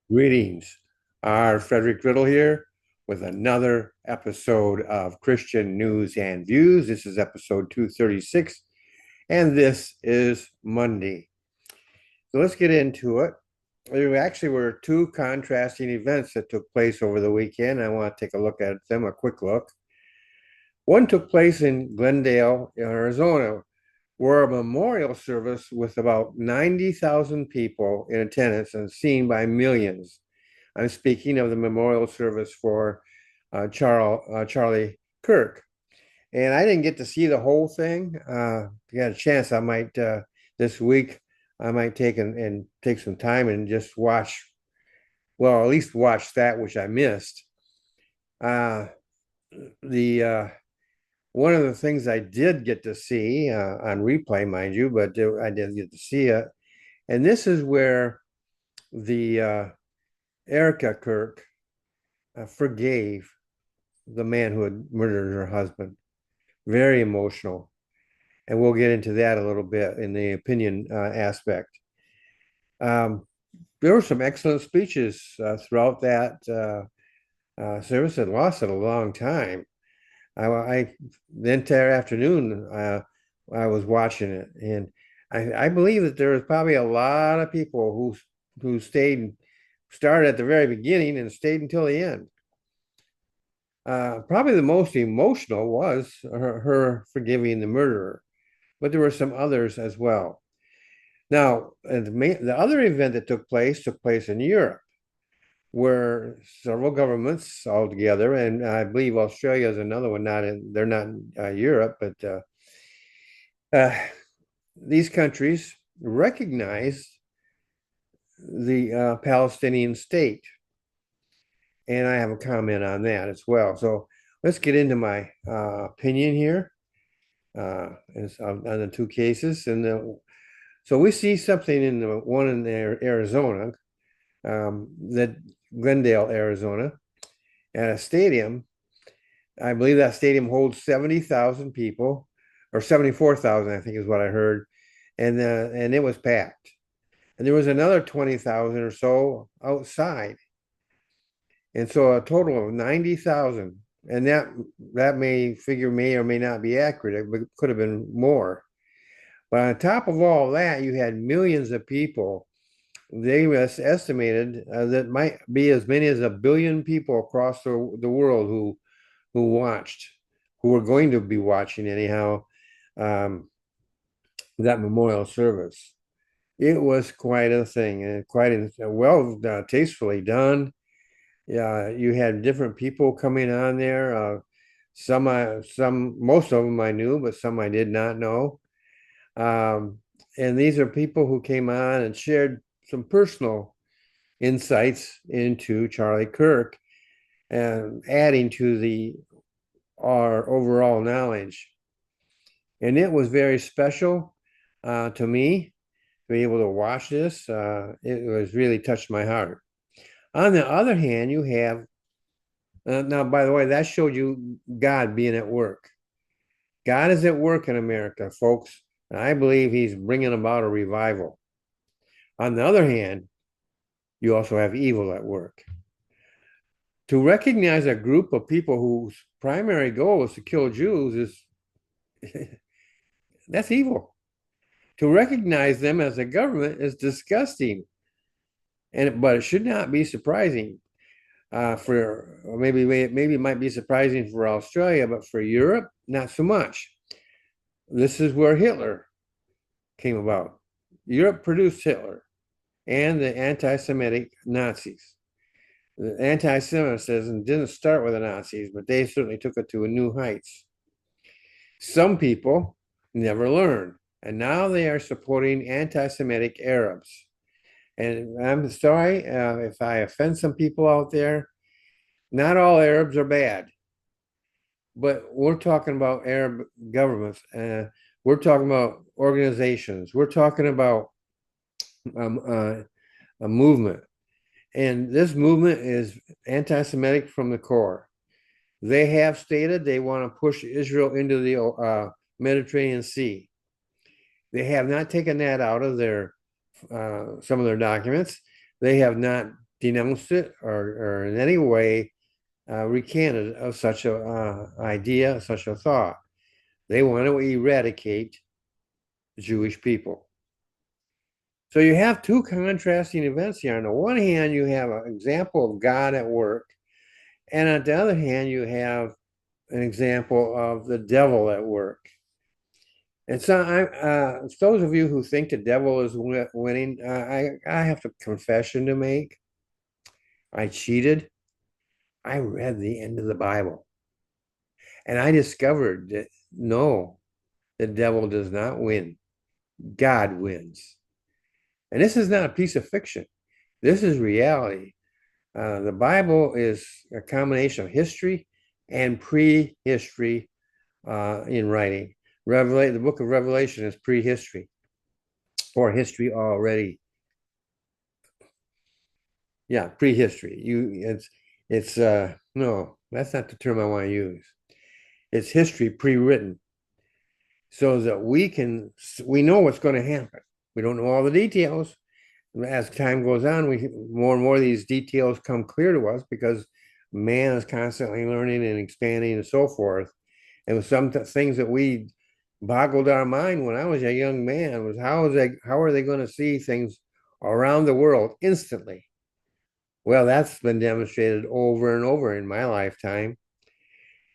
Greetings. Our Frederick Riddle here with another episode of Christian News and Views. This is episode 236, and this is Monday. So let's get into it. There actually were two contrasting events that took place over the weekend. I want to take a look at them, a quick look. One took place in Glendale, Arizona, where a memorial service with about 90,000 people in attendance and seen by millions. I'm speaking of the memorial service for Charlie Kirk. And I didn't get to see the whole thing. If you got a chance, I might this week, I might take and take some time and just watch, well, at least watch that which I missed. Uh, the One of the things I did get to see on replay, mind you, but I did get to see it. And this is where the Erica Kirk forgave the man who had murdered her husband. Very emotional. And we'll get into that a little bit in the opinion aspect. Um, there were some excellent speeches throughout that service. It lasted a long time. The entire afternoon I was watching it, and I believe that there was probably a lot of people who started at the very beginning and stayed until the end. Probably the most emotional was her forgiving the murderer, but there were some others as well. Now, the other event that took place in Europe, where several governments all together, and I believe Australia is another one. They're not in Europe, but uh, these countries recognize the Palestinian state, and I have a comment on that as well. So let's get into my opinion here on the two cases. So we see something in the one in Arizona, that Glendale, Arizona, at a stadium. I believe that stadium holds 70,000 people, or 74,000, I think is what I heard, and it was packed. And there was another 20,000 or so outside, and so a total of 90,000. And that may or may not be accurate. It could have been more. But on top of all that, you had millions of people. They estimated that might be as many as 1 billion people across the world who watched, who were going to be watching anyhow, um, that memorial service. It was quite a thing, and quite well tastefully done. Yeah, you had different people coming on there. Most of them I knew, but some I did not know. Um, and these are people who came on and shared some personal insights into Charlie Kirk and adding to our overall knowledge. And it was very special to me to be able to watch this. It was really touched my heart. On the other hand, you have now, by the way, that showed you God being at work. God is at work in America, folks. And I believe he's bringing about a revival. On the other hand, you also have evil at work. To recognize a group of people whose primary goal is to kill Jews is that's evil. To recognize them as a government is disgusting, but it should not be surprising. For maybe it might be surprising for Australia, but for Europe, not so much. This is where Hitler came about. Europe produced Hitler and the anti-Semitic Nazis. The anti-Semitism didn't start with the Nazis, but they certainly took it to a new heights. Some people never learned, and now they are supporting anti-Semitic Arabs. And I'm sorry if I offend some people out there. Not all Arabs are bad, but we're talking about Arab governments. We're talking about organizations. We're talking about a movement. And this movement is anti Semitic from the core. They have stated they want to push Israel into the Mediterranean Sea. They have not taken that out of some of their documents. They have not denounced it or in any way recanted of such a idea, such a thought. They want to eradicate the Jewish people. So you have two contrasting events here. On the one hand, you have an example of God at work, and on the other hand, you have an example of the devil at work. And so, those of you who think the devil is winning, I have a confession to make. I cheated. I read the end of the Bible, and I discovered that no, the devil does not win. God wins. And this is not a piece of fiction. This is reality. The Bible is a combination of history and prehistory in writing. The book of Revelation is prehistory or history already. Yeah, prehistory. It's no, that's not the term I want to use. It's history pre-written so that we know what's going to happen. We don't know all the details. As time goes on, more and more of these details come clear to us because man is constantly learning and expanding and so forth. And some things that we boggled our mind when I was a young man was how are they going to see things around the world instantly? Well, that's been demonstrated over and over in my lifetime.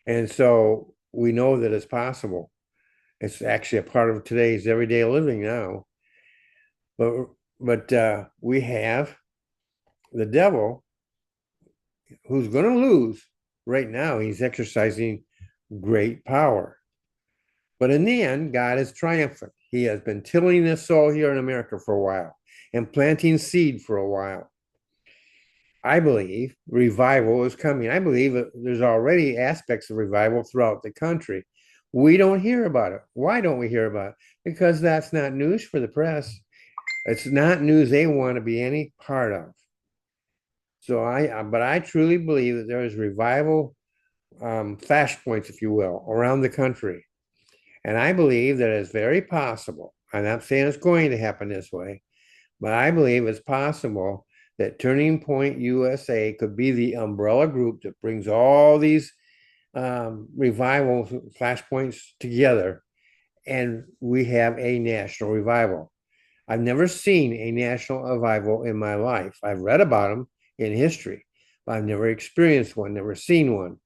And so we know that it's possible. It's actually a part of today's everyday living now. But we have the devil who's going to lose right now. He's exercising great power. But in the end, God is triumphant. He has been tilling this soil here in America for a while and planting seed for a while. I believe revival is coming. I believe that there's already aspects of revival throughout the country. We don't hear about it. Why don't we hear about it? Because that's not news for the press. It's not news they want to be any part of. But I truly believe that there is revival flashpoints, if you will, around the country. And I believe that it's very possible. I'm not saying it's going to happen this way, but I believe it's possible that Turning Point USA could be the umbrella group that brings all these revival flashpoints together, and we have a national revival. I've never seen a national revival in my life. I've read about them in history, but I've never experienced one, never seen one.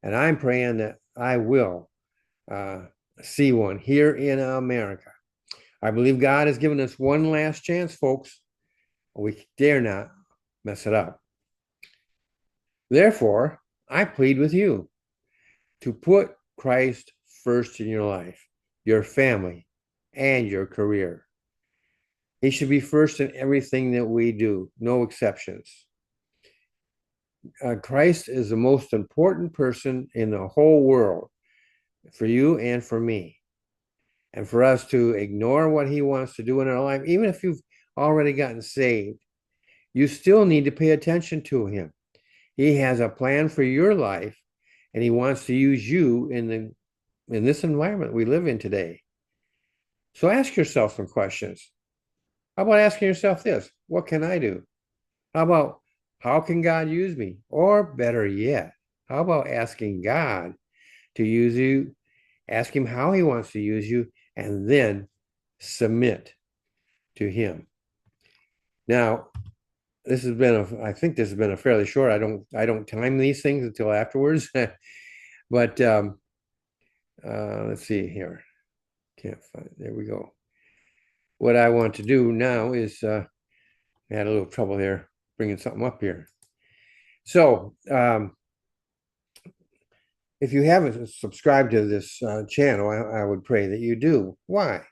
And I'm praying that I will see one here in America. I believe God has given us one last chance, folks. We dare not mess it up. Therefore, I plead with you to put Christ first in your life, your family, and your career. He should be first in everything that we do, no exceptions. Christ is the most important person in the whole world for you and for me. And for us to ignore what he wants to do in our life, even if you've already gotten saved, you still need to pay attention to him. He has a plan for your life, and he wants to use you in this environment we live in today. So ask yourself some questions. How about asking yourself this? What can I do? How about how can God use me? Or better yet, how about asking God to use you, ask him how he wants to use you, and then submit to him. Now, I think this has been a fairly short. I don't time these things until afterwards. But let's see here. Can't find. There we go. What I want to do now is I had a little trouble here bringing something up here. So if you haven't subscribed to this channel, I would pray that you do. Why?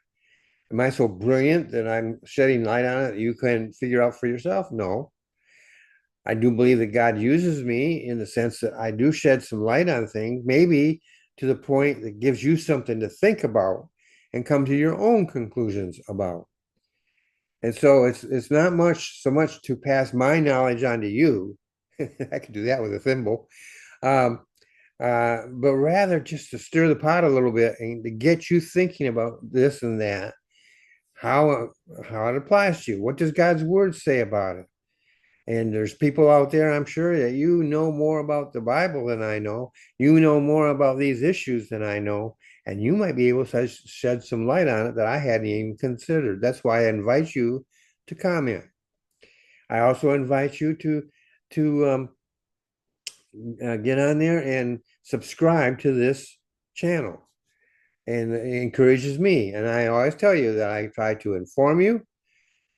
Am I so brilliant that I'm shedding light on it that you can figure out for yourself? No. I do believe that God uses me in the sense that I do shed some light on things, maybe to the point that gives you something to think about and come to your own conclusions about. And so it's not so much to pass my knowledge on to you. I could do that with a thimble. But rather just to stir the pot a little bit and to get you thinking about this and that, how it applies to you. What does God's word say about it? And there's people out there, I'm sure, that you know more about the Bible than I know. You know more about these issues than I know. And you might be able to shed some light on it that I hadn't even considered. That's why I invite you to comment. I also invite you to get on there and subscribe to this channel. And it encourages me. And I always tell you that I try to inform you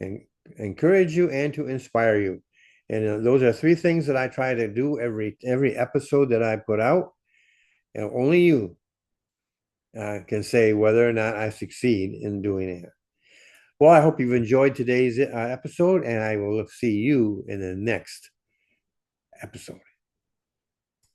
and encourage you and to inspire you. And those are three things that I try to do every episode that I put out. And only you can say whether or not I succeed in doing it. Well, I hope you've enjoyed today's episode, and I will see you in the next episode.